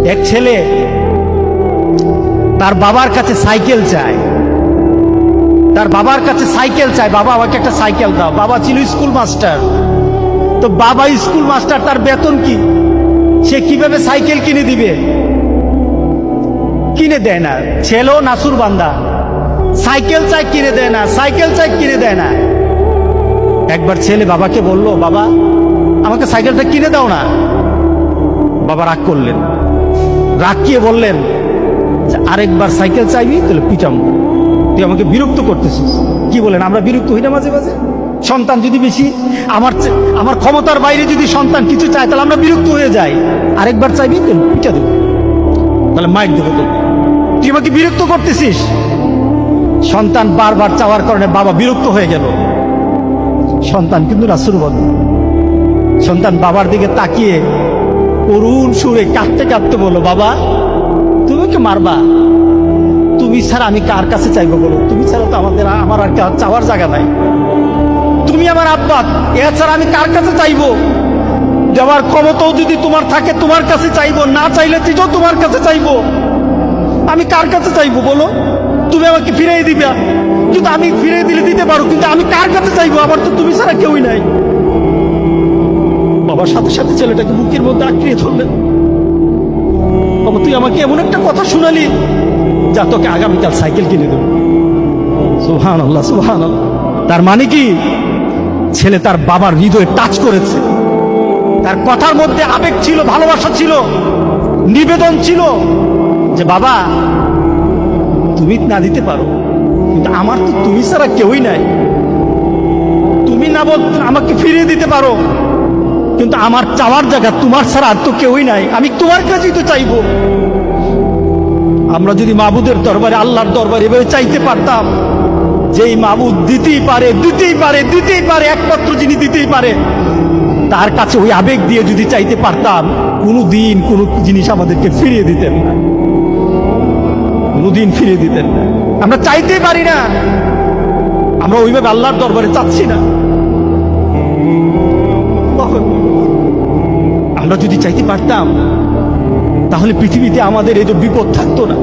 এক ছেলে তার বাবার কাছে সাইকেল চায়, তার বাবার কাছে সাইকেল চায়, বাবা আমাকে একটা সাইকেল দাও। বাবা ছিল স্কুল মাস্টার, তো বাবা স্কুল মাস্টার, তার বেতন কি, সে কিভাবে সাইকেল কিনে দিবে? কিনে দেয় না। ছেলেও নাসুর বান্দা, সাইকেল চাই কিনে দেয় না, সাইকেল চাই কিনে দেয় না। একবার ছেলে বাবাকে বলল, বাবা আমাকে সাইকেলটা কিনে দাও না। বাবা রাগ করলেন, রাগ কিয়ে বললেন, আরেকবার সাইকেল চাইবি তাহলে পিটাম, তুই আমাকে বিরক্ত করতেছিস। কি বলেন, আমরা বিরক্ত হই না মাঝে মাঝে? সন্তান যদি বেশি আমার ক্ষমতার বাইরে যদি সন্তান কিছু চায় তাহলে আমরা বিরক্ত হয়ে যাই। আরেকবার চাইবি তাহলে পিটা দেবো, তাহলে মাইক দেবো, তো তুই আমাকে বিরক্ত করতেছিস। সন্তান বারবার চাওয়ার কারণে বাবা বিরক্ত হয়ে গেল। সন্তান কিন্তু রাসূল বলে, সন্তান বাবার দিকে তাকিয়ে করুণ সুরে কাঁদতে কাঁদতে বলল, বাবা তুমি ওকে মারবা? তুমি ছাড়া আমি কার কাছে চাইবো বলো? তুমি ছাড়া তো আমার আর চাওয়ার জায়গা নাই। তুমি আমার আব্বা, এছাড়া আমি কার কাছে চাইবো? যাওয়ার ক্ষমতাও যদি তোমার থাকে তোমার কাছে চাইবো, না চাইলে তুইও তোমার কাছে চাইবো। আমি কার কাছে চাইবো বলো? তুমি আমাকে ফিরিয়ে দিবে, কিন্তু আমি ফিরিয়ে দিলে দিতে পারো, কিন্তু আমি কার কাছে চাইবো? আমার তো তুমি ছাড়া কেউই নাই। বাবার সাথে সাথে ছেলেটাকে বুকের মধ্যে আঁকড়িয়ে ধরলেন। বাবা তুই আমাকে এমন একটা কথা শুনালি, যা তোকে আগামীকাল সাইকেল কিনে দেবো। সুবহানাল্লাহ, সুবহানাল্লাহ। তার মানে কি, ছেলে তার বাবার হৃদয়ে টাচ করেছে। তার কথার মধ্যে আবেগ ছিল, ভালোবাসা ছিল, নিবেদন ছিল যে বাবা তুমি না দিতে পারো, কিন্তু আমার তো তুমি ছাড়া কেউই নাই। তুমি না বল আমাকে ফিরিয়ে দিতে পারো, কিন্তু আমার চাওয়ার জায়গা তোমার ছাড়া আর তো কেউই নাই। আমি তোমার কাছেই তো চাইবো। আমরা যদি মাবুদের দরবারে, আল্লাহর দরবারে এভাবে চাইতে পারতাম, যেই মাবুদ দিতেই পারে, দিতেই পারে, দিতেই পারে, একমাত্র যিনি দিতেই পারে, তার কাছে ওই আবেগ দিয়ে যদি চাইতে পারতাম, কোনোদিন কোনো জিনিস আমাদেরকে ফিরিয়ে দিতেন না, কোনোদিন ফিরিয়ে দিতেন না। আমরা চাইতেই পারি না, আমরা ওইভাবে আল্লাহর দরবারে চাচ্ছি না। আমরা যদি চাইতে পারতাম, তাহলে পৃথিবীতে আমাদের এই বিপদ থাকতো না।